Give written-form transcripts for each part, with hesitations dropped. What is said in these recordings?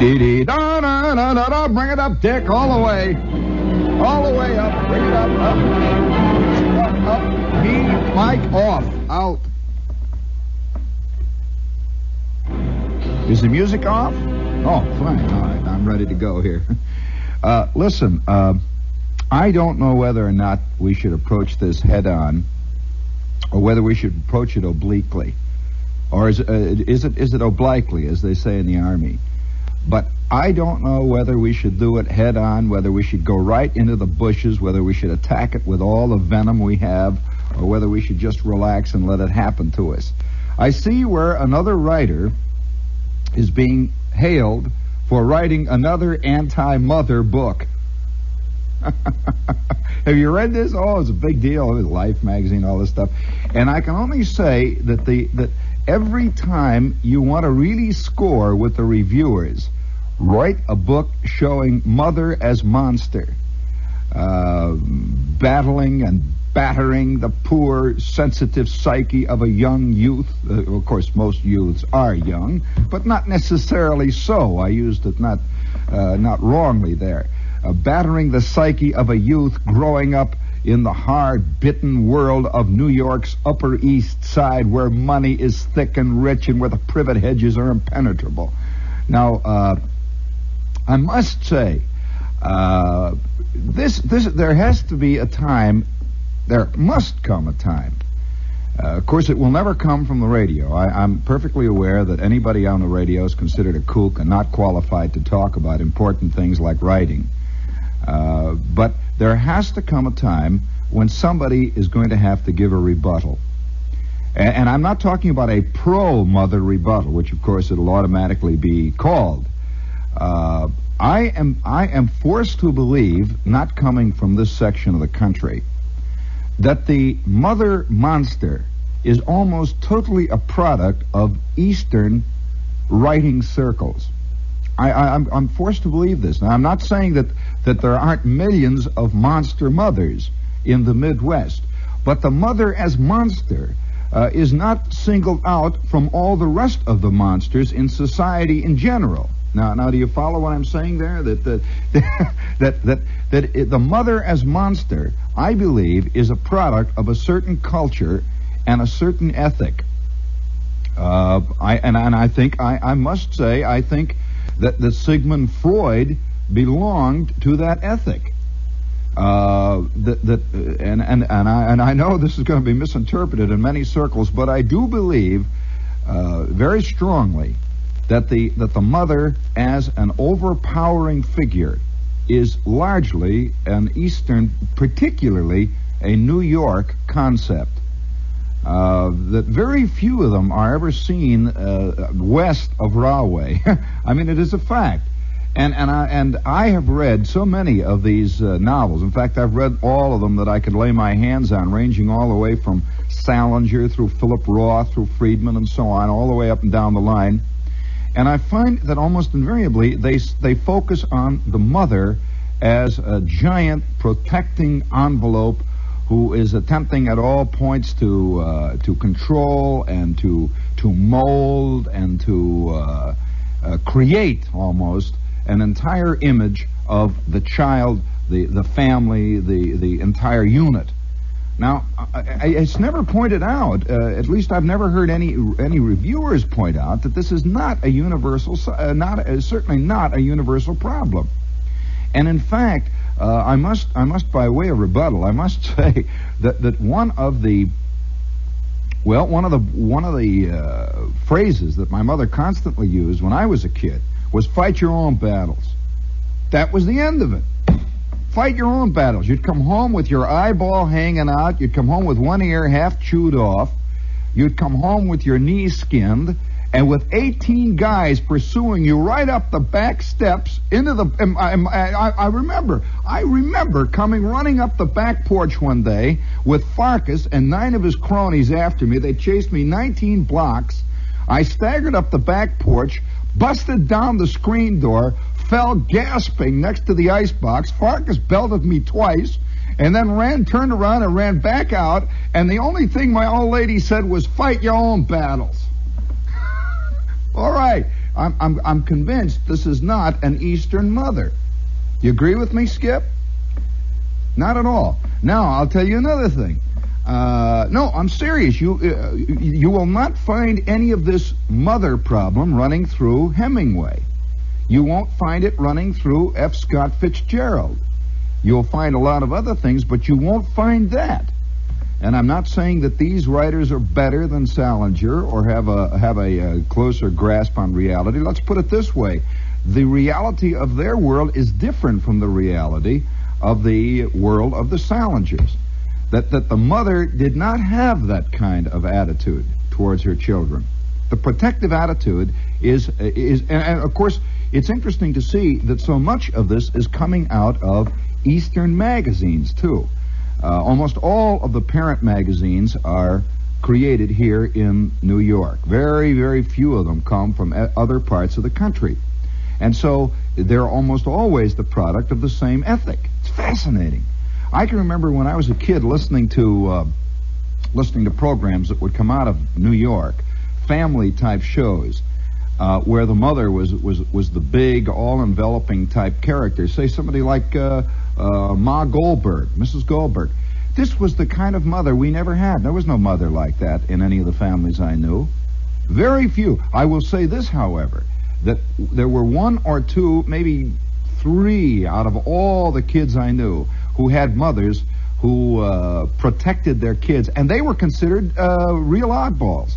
Dee-dee-da-da-da-da-da. Bring it up, Dick, all the way. All the way up. Bring it up, up. Key, mic off. Out. Is the music off? Oh, fine. All right, I'm ready to go here. Listen, I don't know whether or not we should approach this head-on, or whether we should approach it obliquely, or is it obliquely, as they say in the Army. But I don't know whether we should do it head-on, whether we should go right into the bushes, whether we should attack it with all the venom we have, or whether we should just relax and let it happen to us. I see where another writer is being hailed for writing another anti-mother book. Have you read this? Oh, it's a big deal. Life magazine, all this stuff. And I can only say that every time you want to really score with the reviewers, write a book showing mother as monster, battling and battering the poor, sensitive psyche of a young youth. Of course, most youths are young, but not necessarily so. I used it not wrongly there. Battering the psyche of a youth growing up in the hard-bitten world of New York's Upper East Side, where money is thick and rich and where the privet hedges are impenetrable. Now, I must say, there has to be a time. There must come a time. Of course, it will never come from the radio. I'm perfectly aware that anybody on the radio is considered a kook and not qualified to talk about important things like writing. But there has to come a time when somebody is going to have to give a rebuttal. And I'm not talking about a pro-mother rebuttal, which, of course, it'll automatically be called. I am forced to believe, not coming from this section of the country, that the mother monster is almost totally a product of Eastern writing circles. I'm forced to believe this. Now, I'm not saying that there aren't millions of monster mothers in the Midwest, but the mother as monster is not singled out from all the rest of the monsters in society in general. Now, do you follow what I'm saying there? That the mother as monster, I believe, is a product of a certain culture and a certain ethic. I must say, I think that Sigmund Freud belonged to that ethic. And I know this is going to be misinterpreted in many circles, but I do believe very strongly that the mother as an overpowering figure is largely an Eastern, particularly a New York concept. That very few of them are ever seen west of Rahway. I mean, it is a fact. And I have read so many of these novels. In fact, I've read all of them that I could lay my hands on, ranging all the way from Salinger through Philip Roth, through Friedman, and so on, all the way up and down the line. And I find that almost invariably they focus on the mother as a giant protecting envelope who is attempting at all points to control and to mold and to create almost an entire image of the child, the family, the entire unit. Now, it's never pointed out, at least I've never heard any reviewers point out, that this is not a universal, certainly not a universal problem. And in fact, I must by way of rebuttal, I must say that one of the phrases that my mother constantly used when I was a kid was "fight your own battles." That was the end of it. Fight your own battles. You'd come home with your eyeball hanging out. You'd come home with one ear half chewed off. You'd come home with your knees skinned, and with 18 guys pursuing you right up the back steps into the... I remember coming running up the back porch one day with Farkas and 9 of his cronies after me. They chased me 19 blocks. I staggered up the back porch, busted down the screen door, fell gasping next to the icebox. Farkas belted me twice, and then turned around and ran back out, and the only thing my old lady said was, "Fight your own battles." All right, I'm convinced this is not an Eastern mother. You agree with me, Skip? Not at all. Now, I'll tell you another thing. No, I'm serious. You will not find any of this mother problem running through Hemingway. You won't find it running through F. Scott Fitzgerald. You'll find a lot of other things, but you won't find that. And I'm not saying that these writers are better than Salinger or have a closer grasp on reality. Let's put it this way. The reality of their world is different from the reality of the world of the Salingers. That the mother did not have that kind of attitude towards her children. The protective attitude is and of course, it's interesting to see that so much of this is coming out of Eastern magazines, too. Almost all of the parent magazines are created here in New York. Very, very few of them come from other parts of the country. And so they're almost always the product of the same ethic. It's fascinating. I can remember when I was a kid listening to programs that would come out of New York, family-type shows, where the mother was the big, all-enveloping type character. Say somebody like Ma Goldberg, Mrs. Goldberg. This was the kind of mother we never had. There was no mother like that in any of the families I knew. Very few. I will say this, however, that there were one or two, maybe three out of all the kids I knew who had mothers who protected their kids, and they were considered real oddballs.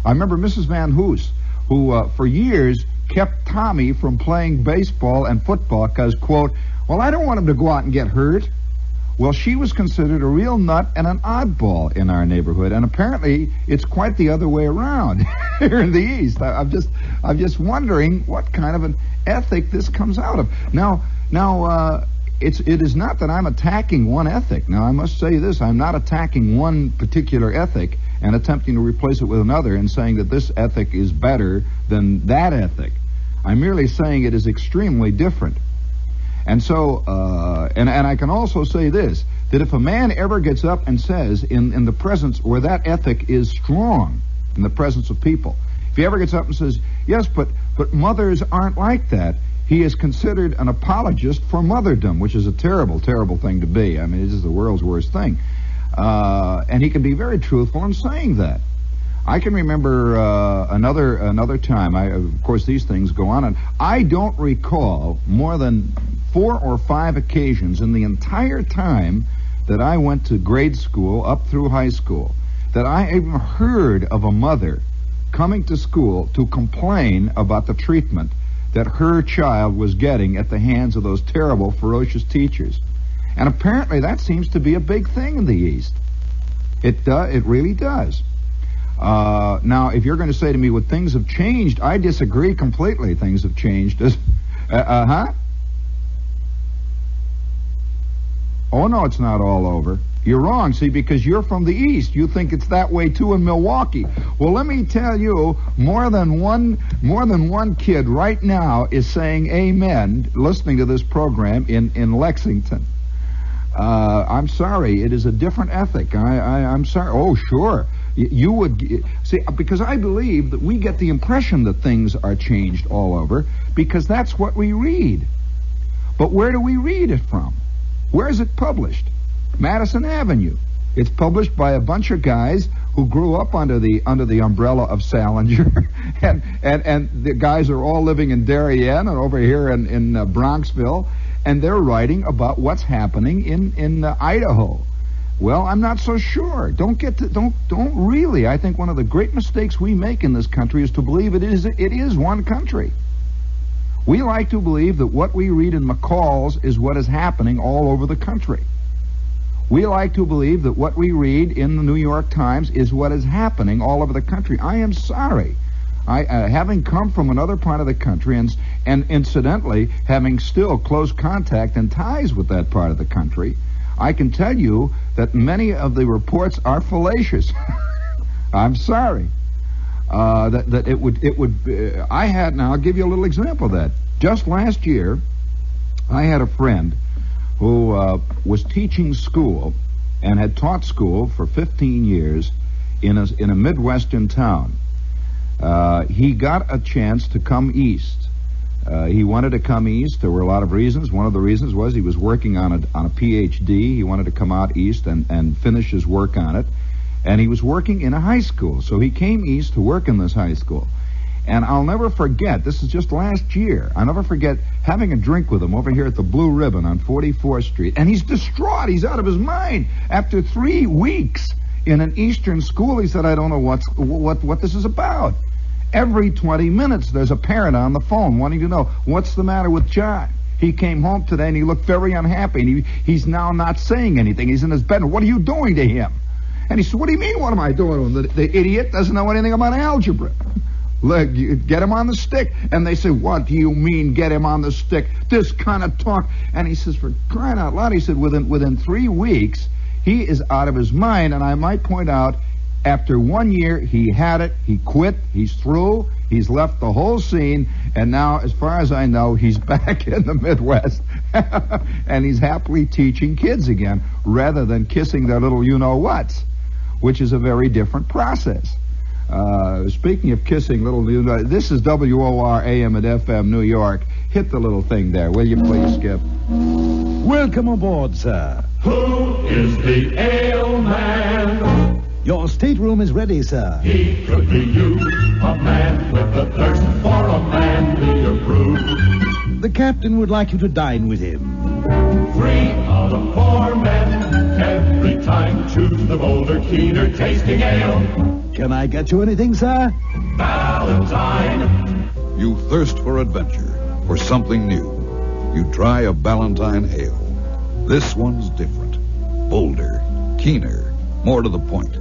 I remember Mrs. Van Hoos, who for years kept Tommy from playing baseball and football because, quote, well, I don't want him to go out and get hurt. Well, she was considered a real nut and an oddball in our neighborhood, and apparently it's quite the other way around here in the East. I'm just wondering what kind of an ethic this comes out of. Now, it is not that I'm attacking one ethic. Now, I must say this: I'm not attacking one particular ethic and attempting to replace it with another and saying that this ethic is better than that ethic. I'm merely saying it is extremely different. And so, and I can also say this, that if a man ever gets up and says in the presence where that ethic is strong, in the presence of people, if he ever gets up and says, yes, but mothers aren't like that, he is considered an apologist for motherdom, which is a terrible, terrible thing to be. I mean, it is the world's worst thing. And he can be very truthful in saying that. I can remember another time. Of course, these things go on, and I don't recall more than 4 or 5 occasions in the entire time that I went to grade school up through high school that I even heard of a mother coming to school to complain about the treatment that her child was getting at the hands of those terrible, ferocious teachers. And apparently that seems to be a big thing in the East. It really does. Now, if you're going to say to me, well, things have changed, I disagree completely. Things have changed. Oh, no, it's not all over. You're wrong, see, because you're from the East. You think it's that way, too, in Milwaukee. Well, let me tell you, more than one kid right now is saying amen, listening to this program in Lexington. I'm sorry, it is a different ethic. I'm sorry. Oh, sure. You would see, because I believe that we get the impression that things are changed all over because that's what we read. But where do we read it from? Where is it published? Madison Avenue. It's published by a bunch of guys who grew up under the umbrella of Salinger, and the guys are all living in Darien and over here in Bronxville, and they're writing about what's happening in Idaho. Well, I'm not so sure. Don't really. I think one of the great mistakes we make in this country is to believe it is one country. We like to believe that what we read in McCall's is what is happening all over the country. We like to believe that what we read in the New York Times is what is happening all over the country. I am sorry. Having come from another part of the country and incidentally having still close contact and ties with that part of the country, I can tell you that many of the reports are fallacious. I'm sorry. That it would. I'll give you a little example of that. Just last year, I had a friend who was teaching school and had taught school for 15 years in a Midwestern town. he got a chance to come east. He wanted to come east. There were a lot of reasons. One of the reasons was he was working on a PhD. He wanted to come out east and finish his work on it. And he was working in a high school. So he came east to work in this high school. And I'll never forget, this is just last year, I'll never forget having a drink with him over here at the Blue Ribbon on 44th Street. And he's distraught. He's out of his mind. After 3 weeks in an Eastern school, he said, I don't know what this is about. Every 20 minutes, there's a parent on the phone wanting to know, what's the matter with John? He came home today and he looked very unhappy. And he's now not saying anything. He's in his bed. What are you doing to him? And he said, what do you mean, what am I doing to him? The idiot doesn't know anything about algebra. Look, get him on the stick. And they say, what do you mean, get him on the stick? This kind of talk. And he says, for crying out loud, he said, within 3 weeks, he is out of his mind. And I might point out, after 1 year, he had it. He quit. He's through. He's left the whole scene. And now, as far as I know, he's back in the Midwest. And he's happily teaching kids again, rather than kissing their little you-know-whats, which is a very different process. Speaking of kissing little, this is WOR AM at FM New York. Hit the little thing there, will you please, Skip? Welcome aboard, sir. Who is the ale man? Your stateroom is ready, sir. He could be you, a man with a thirst for a manlier brew. The captain would like you to dine with him. 3 out of 4 men every time choose the bolder, keener tasting ale. Can I get you anything, sir? Ballentine. You thirst for adventure, for something new. You try a Ballentine Ale. This one's different. Bolder, keener, more to the point.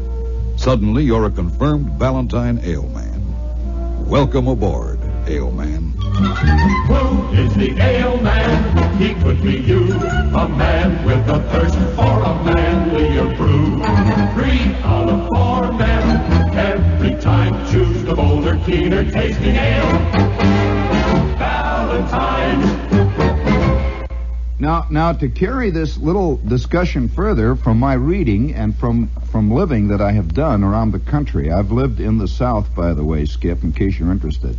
Suddenly, you're a confirmed Ballentine Ale man. Welcome aboard, Ale man. Who is the ale man? He could be you, a man with a thirst for a manlier brew. 3 out of 4 men every time choose the bolder, keener tasting ale. Ballentine. Now, to carry this little discussion further from my reading and from living that I have done around the country, I've lived in the South, by the way, Skip, in case you're interested.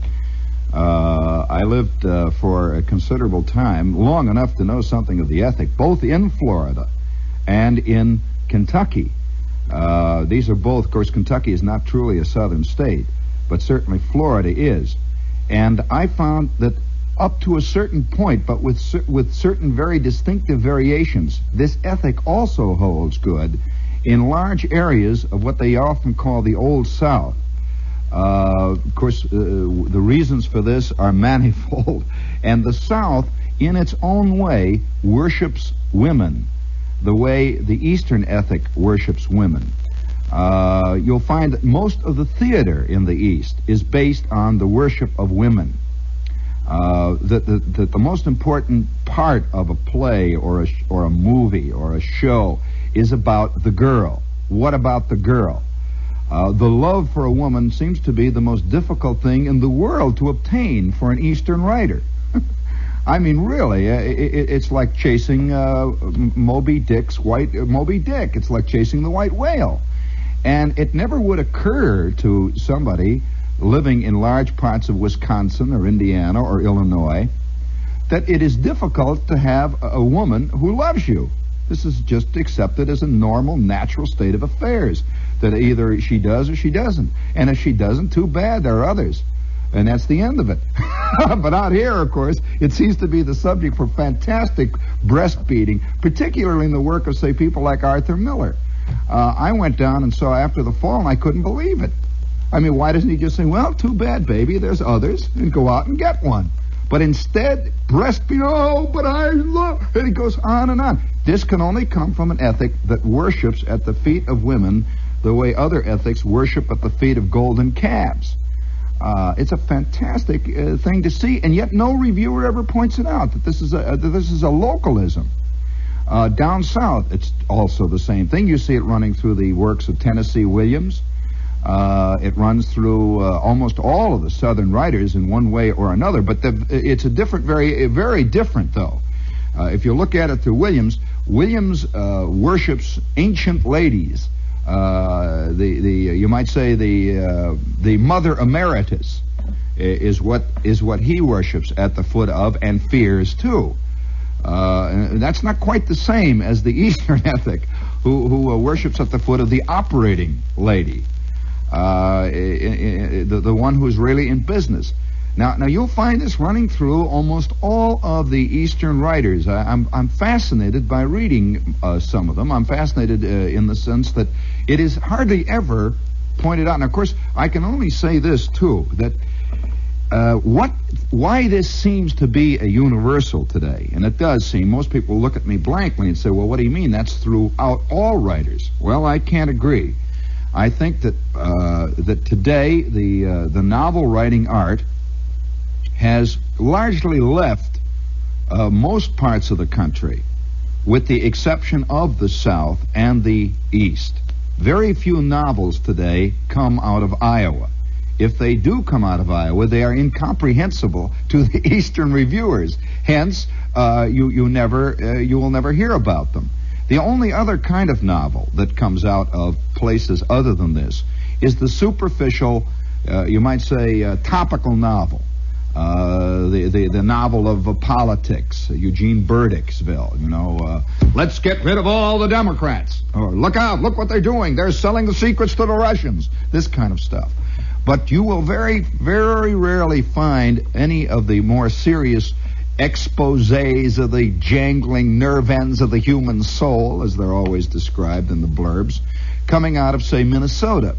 I lived for a considerable time, long enough to know something of the ethic, both in Florida and in Kentucky. These are both, of course, Kentucky is not truly a southern state, but certainly Florida is. And I found that up to a certain point, but with certain very distinctive variations, this ethic also holds good in large areas of what they often call the Old South. Of course, the reasons for this are manifold, and the South, in its own way, worships women the way the Eastern ethic worships women. You'll find that most of the theater in the East is based on the worship of women. That the most important part of a play or a movie or a show is about the girl. What about the girl? The love for a woman seems to be the most difficult thing in the world to obtain for an Eastern writer. I mean, really, it's like chasing Moby Dick. It's like chasing the white whale. And it never would occur to somebody living in large parts of Wisconsin or Indiana or Illinois that it is difficult to have a woman who loves you. This is just accepted as a normal, natural state of affairs, that either she does or she doesn't. And if she doesn't, too bad, there are others. And that's the end of it. But out here, of course, it seems to be the subject for fantastic breastfeeding, particularly in the work of, say, people like Arthur Miller. I went down and saw After the Fall, and I couldn't believe it. I mean, why doesn't he just say, well, too bad, baby, there's others, and go out and get one? But instead, breastfeed, oh, but I love, and it goes on and on. This can only come from an ethic that worships at the feet of women the way other ethics worship at the feet of golden calves. It's a fantastic thing to see, and yet no reviewer ever points it out, that this is a localism. Down south, it's also the same thing. You see it running through the works of Tennessee Williams. It runs through almost all of the southern writers in one way or another, but it's a different, very different, though. If you look at it through Williams worships ancient ladies you might say the Mother Emeritus is what he worships at the foot of and fears too. And that's not quite the same as the Eastern ethic, who worships at the foot of the operating lady, the one who's really in business. Now you'll find this running through almost all of the Eastern writers. I'm fascinated by reading some of them. I'm fascinated in the sense that it is hardly ever pointed out. And of course, I can only say this too, that why this seems to be a universal today, and it does seem. Most people look at me blankly and say, well, what do you mean? That's throughout all writers. Well, I can't agree. I think that that today the novel writing art has largely left most parts of the country, with the exception of the South and the East. Very few novels today come out of Iowa. If they do come out of Iowa, they are incomprehensible to the Eastern reviewers. Hence, you will never hear about them. The only other kind of novel that comes out of places other than this is the superficial, you might say, topical novel. The novel of politics, Eugene Burdick'sville, let's get rid of all the Democrats. Or look out, look what they're doing. They're selling the secrets to the Russians. This kind of stuff. But you will very, very rarely find any of the more serious exposés of the jangling nerve ends of the human soul, as they're always described in the blurbs, coming out of, say, Minnesota,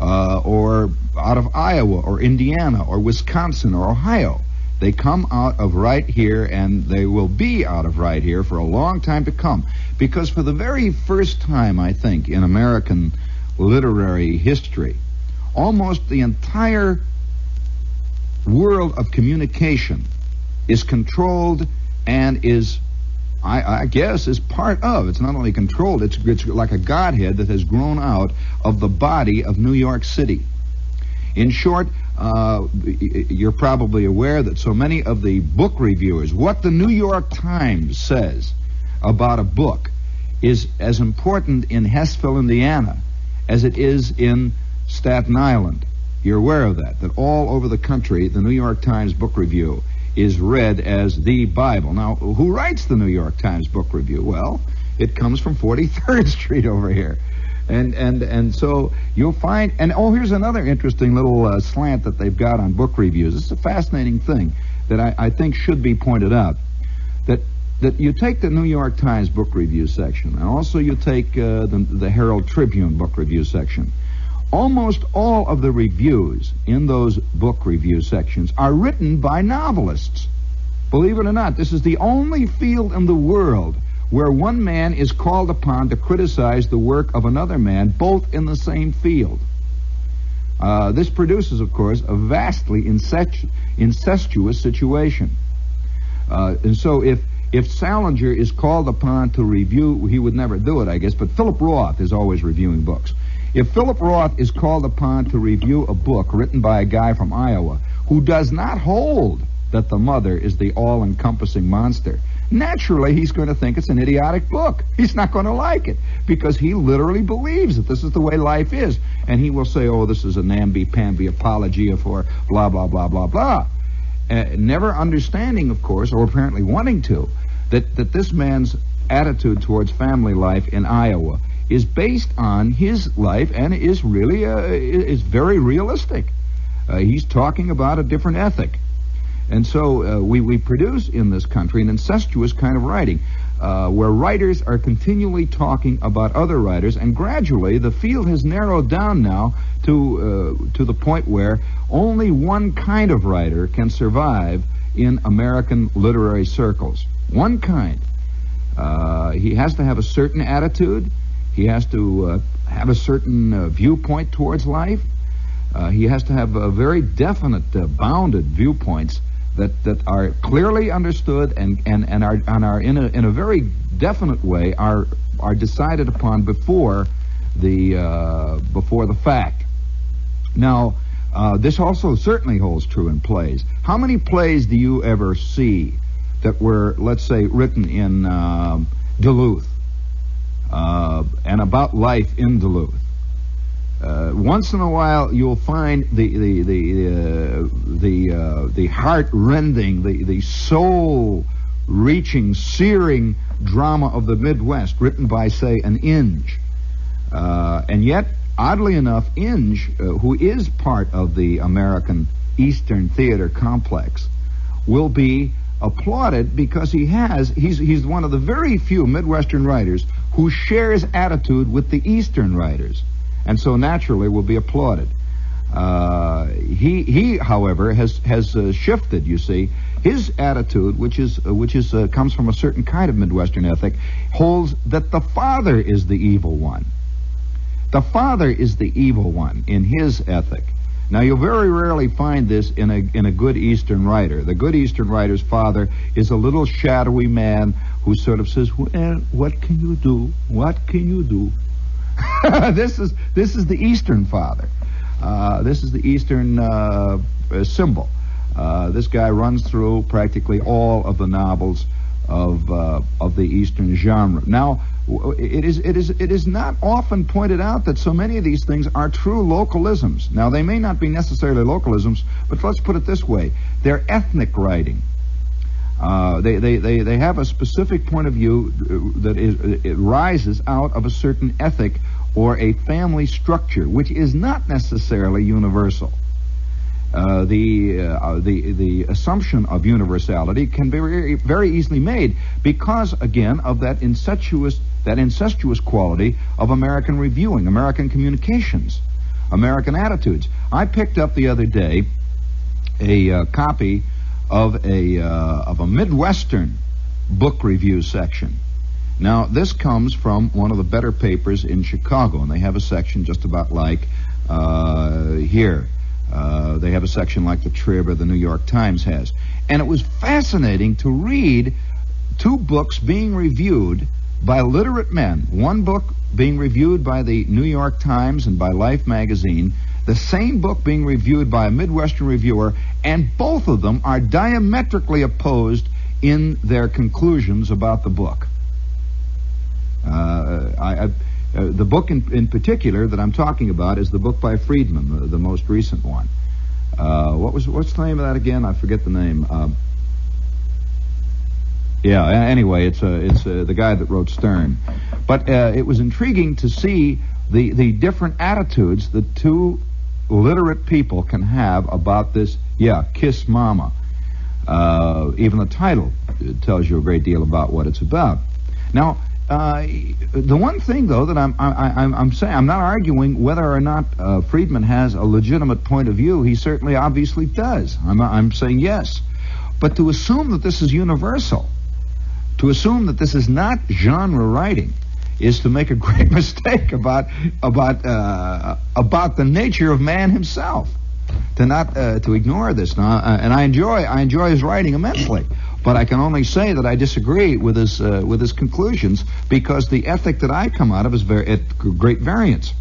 or out of Iowa, or Indiana, or Wisconsin, or Ohio. They come out of right here, and they will be out of right here for a long time to come. Because for the very first time, I think, in American literary history, almost the entire world of communication is controlled and is, I guess, is part of. It's not only controlled, it's like a godhead that has grown out of the body of New York City. In short, you're probably aware that so many of the book reviewers, what the New York Times says about a book is as important in Hessville, Indiana, as it is in Staten Island. You're aware of that all over the country, the New York Times book review is read as the Bible. Now, who writes the New York Times book review? Well, it comes from 43rd Street over here. And so you'll find, and here's another interesting little slant that they've got on book reviews. It's a fascinating thing that I think should be pointed out. That you take the New York Times book review section, and also you take the Herald Tribune book review section. Almost all of the reviews in those book review sections are written by novelists. Believe it or not, this is the only field in the world where one man is called upon to criticize the work of another man, both in the same field. This produces, of course, a vastly incestuous situation. And so if Salinger is called upon to review, he would never do it, I guess, but Philip Roth is always reviewing books. If Philip Roth is called upon to review a book written by a guy from Iowa who does not hold that the mother is the all-encompassing monster, naturally he's going to think it's an idiotic book. He's not going to like it because he literally believes that this is the way life is. And he will say, oh, this is a namby-pamby apologia for blah, blah, blah, blah, blah. Never understanding, of course, or apparently wanting to, that this man's attitude towards family life in Iowa is based on his life and is really is very realistic. He's talking about a different ethic. And so we produce in this country an incestuous kind of writing where writers are continually talking about other writers, and gradually the field has narrowed down now to the point where only one kind of writer can survive in American literary circles. One kind. He has to have a certain attitude. He has to have a certain viewpoint towards life. He has to have a very definite, bounded viewpoints that are clearly understood and are in a very definite way are decided upon before the fact. Now, this also certainly holds true in plays. How many plays do you ever see that were, let's say, written in Duluth? and about life in Duluth. Once in a while, you'll find the heart-rending, the soul-reaching, searing drama of the Midwest, written by, say, an Inge. And yet, oddly enough, Inge, who is part of the American Eastern theater complex, will be applauded because he's one of the very few Midwestern writers who shares attitude with the Eastern writers, and so naturally will be applauded. He, however, has shifted. You see, his attitude, which comes from a certain kind of Midwestern ethic, holds that the father is the evil one. The father is the evil one in his ethic. Now, you'll very rarely find this in a good Eastern writer. The good Eastern writer's father is a little shadowy man who sort of says, "Well, what can you do? What can you do?" This is the Eastern father. This is the Eastern symbol. This guy runs through practically all of the novels of the Eastern genre. Now, it is not often pointed out that so many of these things are true localisms. Now, they may not be necessarily localisms, but let's put it this way: they're ethnic writing. They have a specific point of view that it rises out of a certain ethic or a family structure, which is not necessarily universal. The assumption of universality can be very, very easily made because, again, of that incestuous quality of American reviewing, American communications, American attitudes. I picked up the other day a copy of a Midwestern book review section. Now, this comes from one of the better papers in Chicago, and they have a section just about like here. They have a section like the Trib or the New York Times has. And it was fascinating to read two books being reviewed by literate men. One book being reviewed by the New York Times and by Life magazine, the same book being reviewed by a Midwestern reviewer, and both of them are diametrically opposed in their conclusions about the book. The book in particular that I'm talking about is the book by Friedman, the most recent one. What's the name of that again? I forget the name. Anyway, it's the guy that wrote Stern. But it was intriguing to see the different attitudes that two literate people can have about this, Kiss Mama. Even the title tells you a great deal about what it's about. Now, the one thing, though, that I'm saying, I'm not arguing whether or not Friedman has a legitimate point of view. He certainly, obviously does. I'm saying yes. But to assume that this is universal, to assume that this is not genre writing, is to make a great mistake about the nature of man himself. To ignore this now, and I enjoy his writing immensely. But I can only say that I disagree with his conclusions because the ethic that I come out of is at great variance.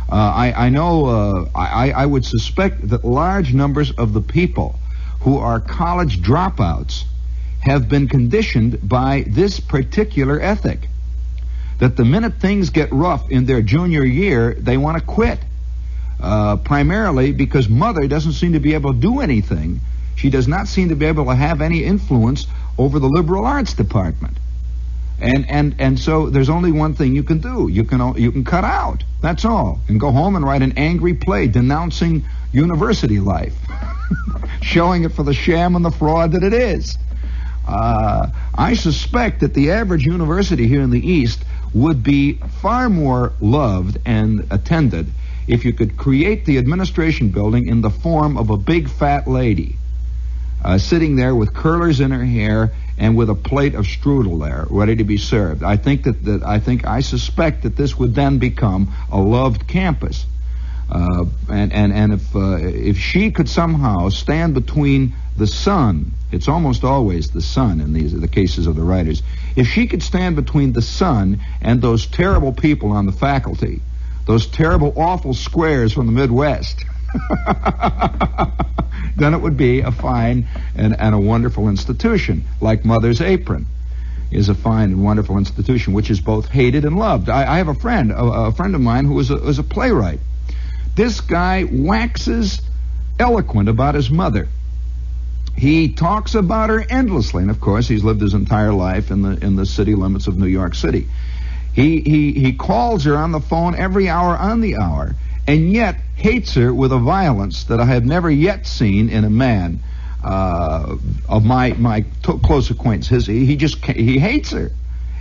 I know I would suspect that large numbers of the people who are college dropouts have been conditioned by this particular ethic. That the minute things get rough in their junior year, they want to quit. Primarily because mother doesn't seem to be able to do anything. She does not seem to be able to have any influence over the liberal arts department. And so there's only one thing you can do. You can cut out. That's all. And go home and write an angry play denouncing university life. Showing it for the sham and the fraud that it is. I suspect that the average university here in the East would be far more loved and attended if you could create the administration building in the form of a big fat lady sitting there with curlers in her hair and with a plate of strudel there ready to be served. I suspect that this would then become a loved campus. And if she could somehow stand between the sun, it's almost always the sun in the cases of the writers. If she could stand between the sun and those terrible people on the faculty, those terrible, awful squares from the Midwest, then it would be a fine and a wonderful institution, like Mother's Apron. is a fine and wonderful institution which is both hated and loved. I have a friend of mine who is a playwright. This guy waxes eloquent about his mother. He talks about her endlessly, and of course he's lived his entire life in the city limits of New York City. He calls her on the phone every hour on the hour, and yet hates her with a violence that I have never yet seen in a man of my close acquaintance. He hates her,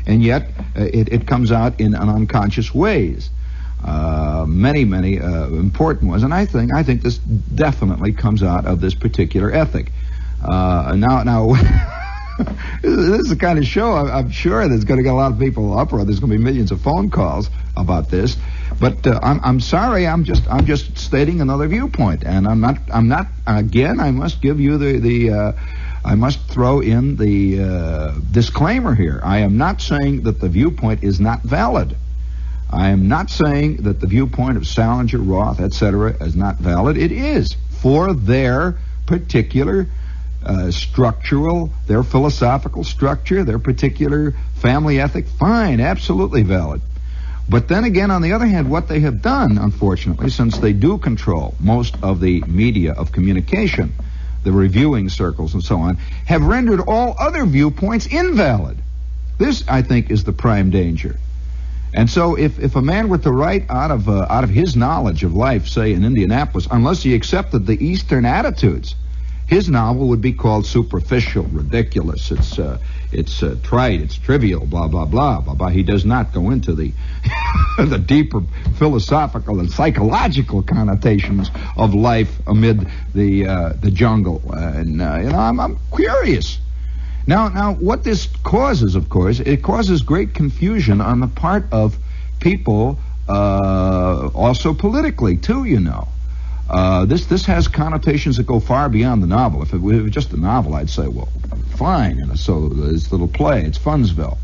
and yet it comes out in unconscious ways. Many important ones, and I think this definitely comes out of this particular ethic. Now, this is the kind of show I'm sure there's going to get a lot of people uproar. There's going to be millions of phone calls about this, but I'm sorry. I'm just stating another viewpoint, and I'm not. Again, I must give you I must throw in the disclaimer here. I am not saying that the viewpoint is not valid. I am not saying that the viewpoint of Salinger, Roth, etc. is not valid. It is for their particular their philosophical structure, their particular family ethic. Fine, absolutely valid. But then again, on the other hand, what they have done, unfortunately, since they do control most of the media of communication, the reviewing circles and so on, have rendered all other viewpoints invalid. This, I think, is the prime danger. And so if a man were to write out of his knowledge of life, say in Indianapolis, unless he accepted the Eastern attitudes, his novel would be called superficial, ridiculous. It's trite, it's trivial, blah blah blah blah blah. He does not go into the the deeper philosophical and psychological connotations of life amid the jungle. And I'm curious. Now, what this causes, of course, it causes great confusion on the part of people, also politically too. This has connotations that go far beyond the novel. If it were just a novel, I'd say, well, fine. So this little play, it's Funsville.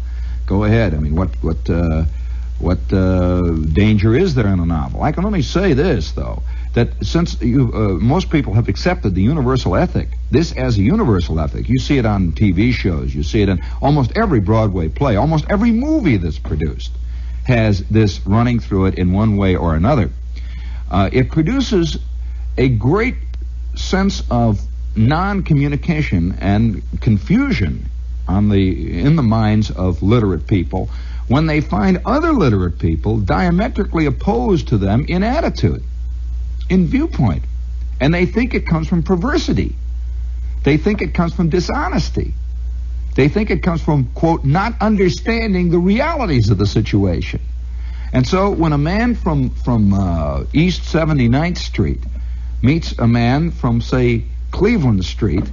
Go ahead. I mean, what danger is there in a novel? I can only say this, though, that since most people have accepted the universal ethic, this as a universal ethic, you see it on TV shows, you see it in almost every Broadway play, almost every movie that's produced has this running through it in one way or another. It produces a great sense of non-communication and confusion in the minds of literate people when they find other literate people diametrically opposed to them in attitude, in viewpoint. And they think it comes from perversity. They think it comes from dishonesty. They think it comes from, quote, not understanding the realities of the situation. And so when a man from East 79th Street meets a man from, say, Cleveland Street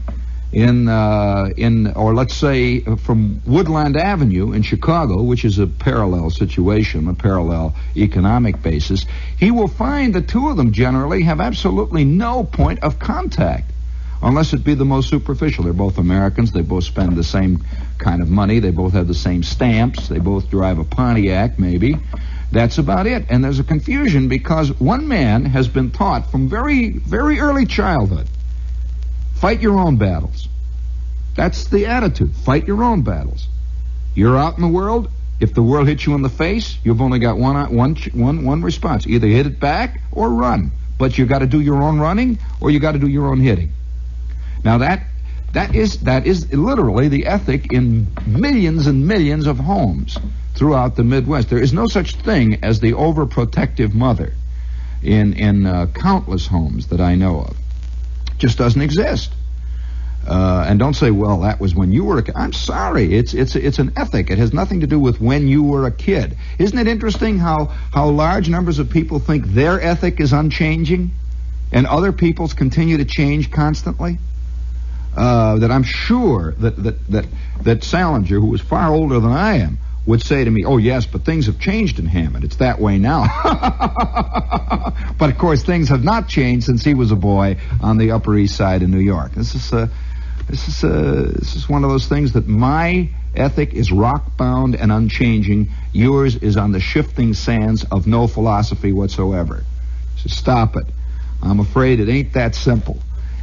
or let's say from Woodland Avenue in Chicago, which is a parallel situation, a parallel economic basis, he will find the two of them generally have absolutely no point of contact, unless it be the most superficial. They're both Americans. They both spend the same kind of money. They both have the same stamps. They both drive a Pontiac, maybe. That's about it. And there's a confusion because one man has been taught from very, very early childhood, fight your own battles. That's the attitude. Fight your own battles. You're out in the world. If the world hits you in the face, you've only got one response. Either hit it back or run. But you got to do your own running or you got to do your own hitting. Now that is literally the ethic in millions and millions of homes throughout the Midwest. There is no such thing as the overprotective mother in countless homes that I know of. It just doesn't exist. And don't say, well, that was when you were a kid. I'm sorry. It's an ethic. It has nothing to do with when you were a kid. Isn't it interesting how large numbers of people think their ethic is unchanging and other people's continue to change constantly? That I'm sure that Salinger, who was far older than I am, would say to me, oh, yes, but things have changed in Hammond. It's that way now. But, of course, things have not changed since he was a boy on the Upper East Side of New York. This is one of those things that my ethic is rock-bound and unchanging. Yours is on the shifting sands of no philosophy whatsoever. So stop it. I'm afraid it ain't that simple.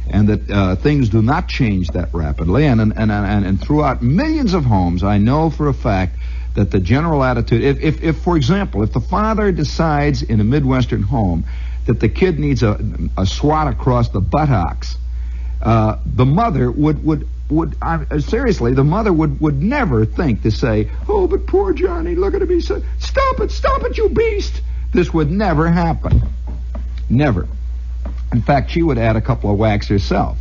and that things do not change that rapidly. And throughout millions of homes, I know for a fact that the general attitude, if for example, if the father decides in a Midwestern home that the kid needs a swat across the buttocks, the mother seriously, the mother would never think to say, "Oh, but poor Johnny, look at him, he's so, stop it, you beast." This would never happen. Never. In fact, she would add a couple of whacks herself.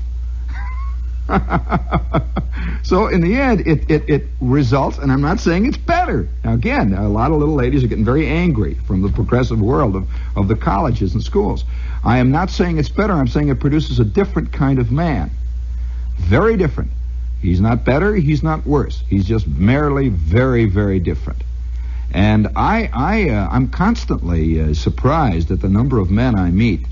So in the end, it results, and I'm not saying it's better. Now again, a lot of little ladies are getting very angry from the progressive world of the colleges and schools. I am not saying it's better. I'm saying it produces a different kind of man. Very different. He's not better, he's not worse. He's just merely very, very different. And I'm constantly surprised at the number of men I meet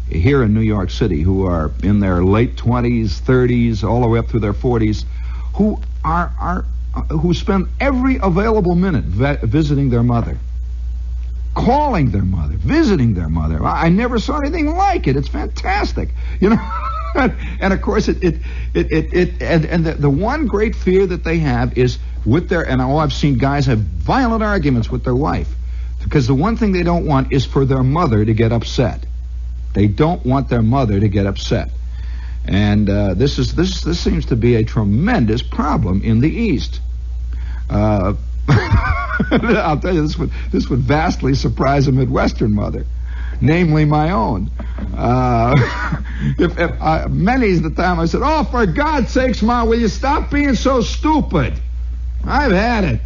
here in New York City who are in their late 20s, 30s, all the way up through their 40s, who spend every available minute visiting their mother, calling their mother, visiting their mother. I never saw anything like it. It's fantastic, you know. And of course, the one great fear that they have is with their, and I've seen guys have violent arguments with their wife, because the one thing they don't want is for their mother to get upset. They don't want their mother to get upset. And this seems to be a tremendous problem in the East. I'll tell you, this would vastly surprise a Midwestern mother, namely my own. Many's the time I said, "Oh, for God's sakes, Ma, will you stop being so stupid? I've had it."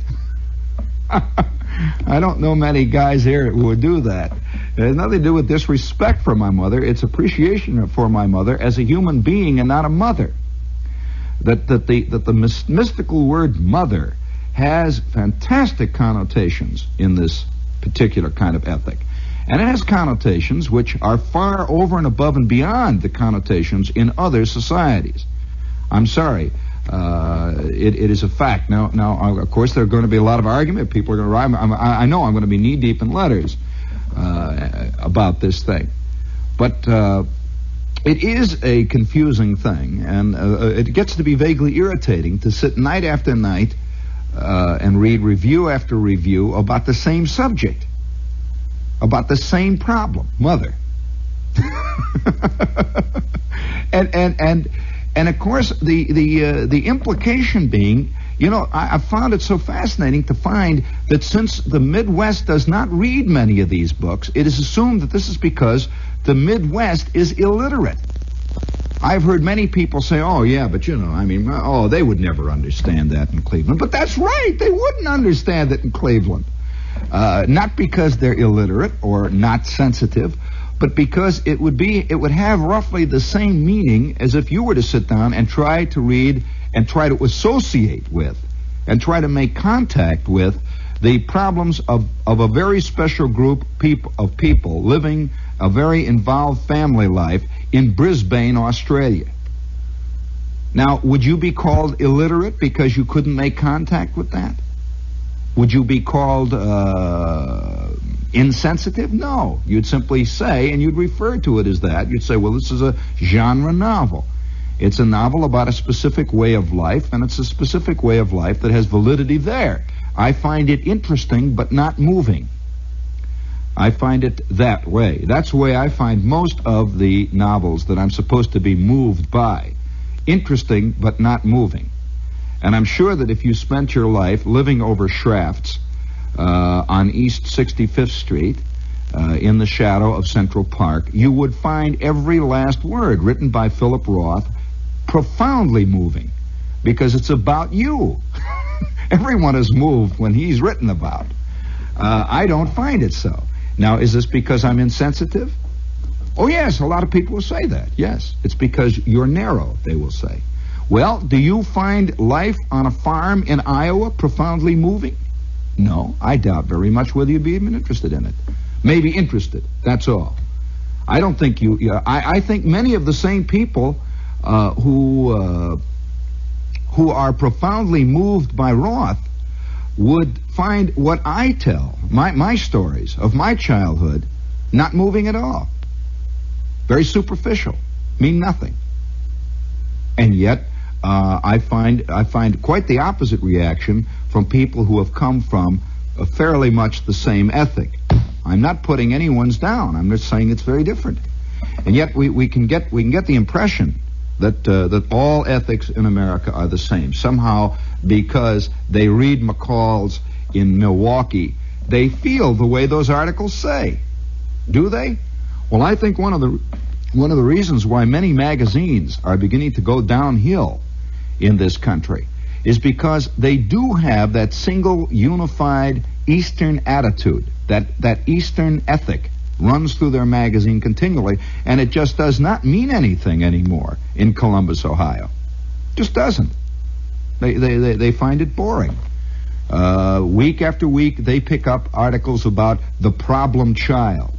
I don't know many guys here who would do that. It has nothing to do with disrespect for my mother. It's appreciation for my mother as a human being and not a mother. That the mystical word mother has fantastic connotations in this particular kind of ethic. And it has connotations which are far over and above and beyond the connotations in other societies. I'm sorry. It is a fact. Now, of course, there are going to be a lot of argument. People are going to write. I know I'm going to be knee-deep in letters about this thing. But it is a confusing thing, and it gets to be vaguely irritating to sit night after night and read review after review about the same subject, about the same problem, mother. And of course, the implication being, you know, I found it so fascinating to find that since the Midwest does not read many of these books, it is assumed that this is because the Midwest is illiterate. I've heard many people say, "Oh, yeah, but you know, I mean, oh, they would never understand that in Cleveland." But that's right, they wouldn't understand it in Cleveland. Not because they're illiterate or not sensitive, but because it would have roughly the same meaning as if you were to sit down and try to read and try to associate with and try to make contact with the problems of a very special group of people living a very involved family life in Brisbane, Australia. Now, would you be called illiterate because you couldn't make contact with that? Would you be called insensitive? No. You'd simply say, and you'd refer to it as that. You'd say, well, this is a genre novel. It's a novel about a specific way of life, and it's a specific way of life that has validity there. I find it interesting, but not moving. I find it that way. That's the way I find most of the novels that I'm supposed to be moved by. Interesting, but not moving. And I'm sure that if you spent your life living over shafts on East 65th Street in the shadow of Central Park, you would find every last word written by Philip Roth profoundly moving, because it's about you. Everyone is moved when he's written about. I don't find it so. Now, is this because I'm insensitive? Oh, yes, a lot of people will say that. Yes, it's because you're narrow, they will say. Well, do you find life on a farm in Iowa profoundly moving? No, I doubt very much whether you'd be even interested in it. Maybe interested, that's all. I don't think I think many of the same people who are profoundly moved by Roth would find what I tell, my stories of my childhood, not moving at all. Very superficial, mean nothing. And yet, I find quite the opposite reaction from people who have come from fairly much the same ethic. I'm not putting anyone's down. I'm just saying it's very different. And yet we can get the impression that all ethics in America are the same. Somehow, because they read McCall's in Milwaukee, they feel the way those articles say. Do they? Well, I think one of the reasons why many magazines are beginning to go downhill in this country is because they do have that single unified Eastern attitude, that Eastern ethic runs through their magazine continually, and it just does not mean anything anymore in Columbus, Ohio. Just doesn't. They find it boring. Week after week, they pick up articles about the problem child.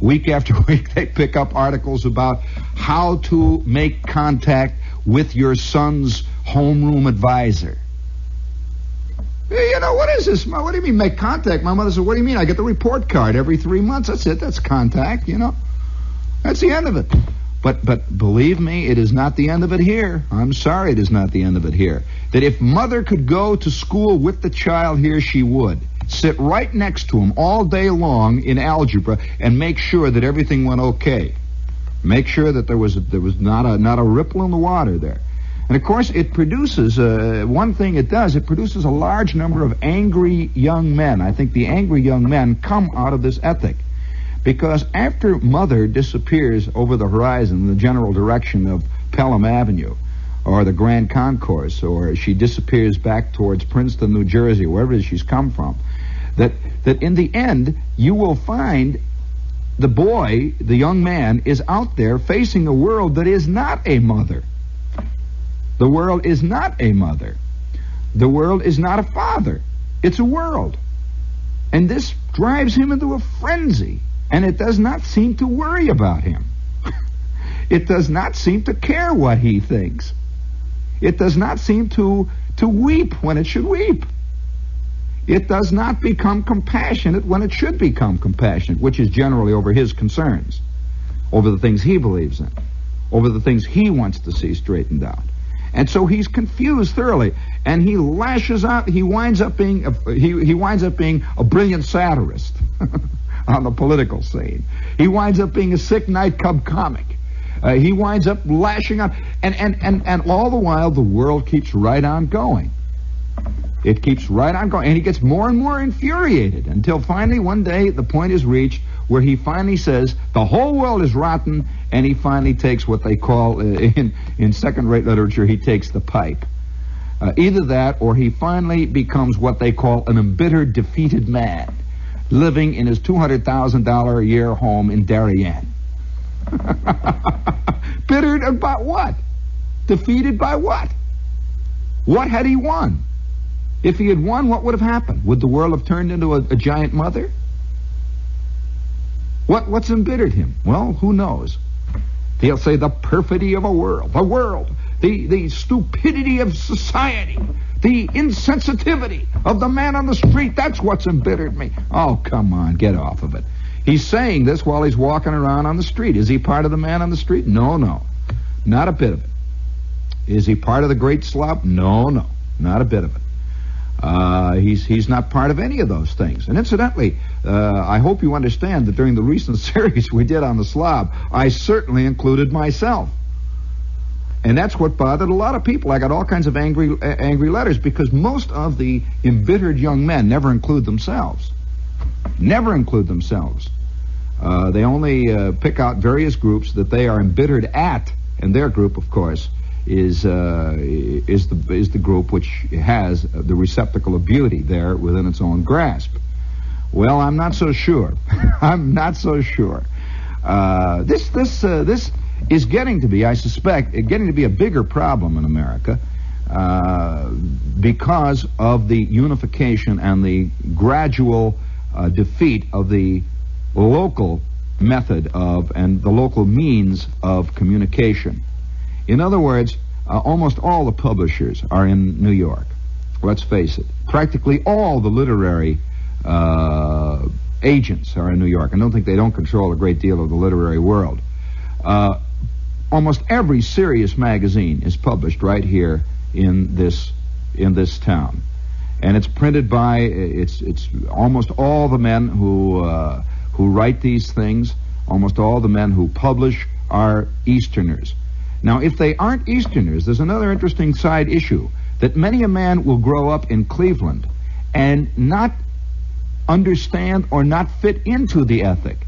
Week after week, they pick up articles about how to make contact with your son's homeroom advisor. You know, what is this? What do you mean make contact? My mother said, what do you mean? I get the report card every 3 months. That's it. That's contact, you know. That's the end of it. But believe me, it is not the end of it here. I'm sorry, it is not the end of it here. That if mother could go to school with the child here, she would. Sit right next to him all day long in algebra and make sure that everything went okay. Make sure that there was not a ripple in the water there. And of course, it produces one thing it does. It produces a large number of angry young men. I think the angry young men come out of this ethic, because after mother disappears over the horizon in the general direction of Pelham Avenue, or the Grand Concourse, or she disappears back towards Princeton, New Jersey, wherever it is she's come from, that in the end, you will find the boy, the young man, is out there facing a world that is not a mother. The world is not a mother. The world is not a father. It's a world. And this drives him into a frenzy, and it does not seem to worry about him. It does not seem to care what he thinks. It does not seem to weep when it should weep. It does not become compassionate when it should become compassionate, which is generally over his concerns, over the things he believes in, over the things he wants to see straightened out. And so he's confused thoroughly, and he lashes out. He winds up being a brilliant satirist on the political scene. He winds up being a sick nightclub comic. He winds up lashing out, and all the while the world keeps right on going. It keeps right on going, and he gets more and more infuriated until finally one day the point is reached where he finally says the whole world is rotten, and he finally takes what they call, in second-rate literature, he takes the pipe. Either that, or he finally becomes what they call an embittered, defeated man, living in his $200,000 a year home in Darien. Bittered about what? Defeated by what? What had he won? If he had won, what would have happened? Would the world have turned into a giant mother? What's embittered him? Well, who knows? He'll say the perfidy of the world, the stupidity of society, the insensitivity of the man on the street. That's what's embittered me. Oh, come on, get off of it. He's saying this while he's walking around on the street. Is he part of the man on the street? No, not a bit of it. Is he part of the great slob? No, not a bit of it. He's not part of any of those things. And incidentally, I hope you understand that during the recent series we did on the slob, I certainly included myself. And that's what bothered a lot of people. I got all kinds of angry letters, because most of the embittered young men never include themselves. Never include themselves. They only pick out various groups that they are embittered at, and their group, of course, is the group which has the receptacle of beauty there within its own grasp. Well, I'm not so sure. I'm not so sure. This is getting to be, I suspect, getting to be a bigger problem in America because of the unification and the gradual defeat of the local method of and the local means of communication. In other words, almost all the publishers are in New York. Let's face it. Practically all the literary agents are in New York. I don't think they don't control a great deal of the literary world. almost every serious magazine is published right here in this town, and it's printed by it's almost all the men who write these things. Almost all the men who publish are Easterners. Now, if they aren't Easterners, there's another interesting side issue, that many a man will grow up in Cleveland and not understand or not fit into the ethic,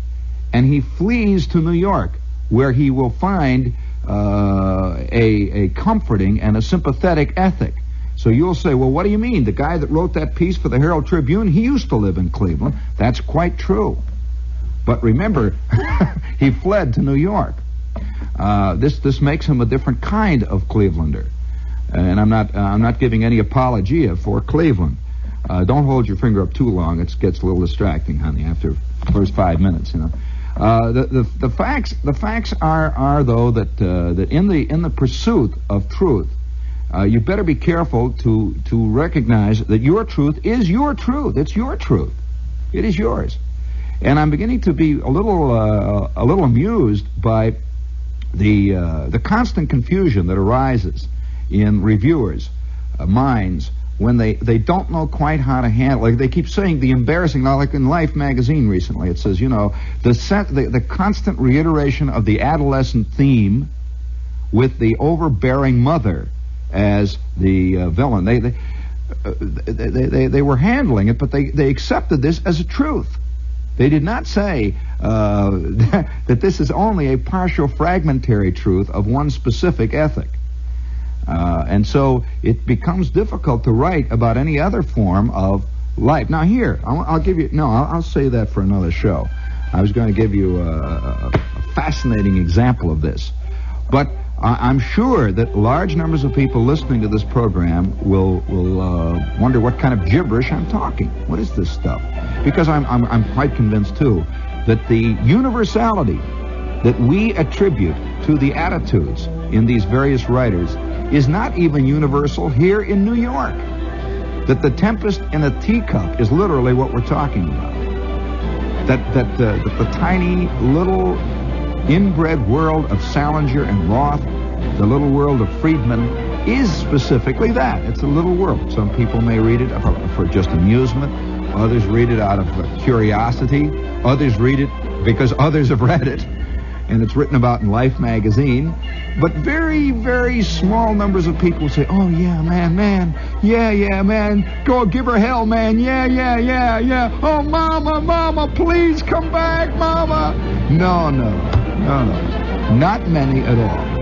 and he flees to New York, where he will find a comforting and a sympathetic ethic. So you'll say, well, what do you mean? The guy that wrote that piece for the Herald Tribune, he used to live in Cleveland. That's quite true. But remember, he fled to New York. This makes him a different kind of Clevelander. And I'm not giving any apologia for Cleveland. Don't hold your finger up too long. It gets a little distracting, honey, after the first 5 minutes, you know. The facts are though that in the pursuit of truth, you better be careful to recognize that your truth is your truth. It's your truth. It is yours. And I'm beginning to be a little amused by the constant confusion that arises in reviewers' minds when they don't know quite how to handle. Like they keep saying the embarrassing. Now, like in Life magazine recently, it says, you know, the constant reiteration of the adolescent theme with the overbearing mother as the villain. They were handling it, but they accepted this as a truth. They did not say that this is only a partial fragmentary truth of one specific ethic. And so it becomes difficult to write about any other form of life. Now here, I'll say that for another show. I was going to give you a fascinating example of this. But I'm sure that large numbers of people listening to this program will wonder what kind of gibberish I'm talking. What is this stuff? Because I'm quite convinced, too, that the universality that we attribute to the attitudes in these various writers is not even universal here in New York. That the tempest in a teacup is literally what we're talking about. That the tiny little inbred world of Salinger and Roth, the little world of Friedman, is specifically that. It's a little world. Some people may read it for just amusement. Others read it out of curiosity. Others read it because others have read it. And it's written about in Life magazine. But very, very small numbers of people say, oh, yeah, man. Yeah, man. Go give her hell, man. Yeah. Oh, mama, please come back, mama. No. Not many at all.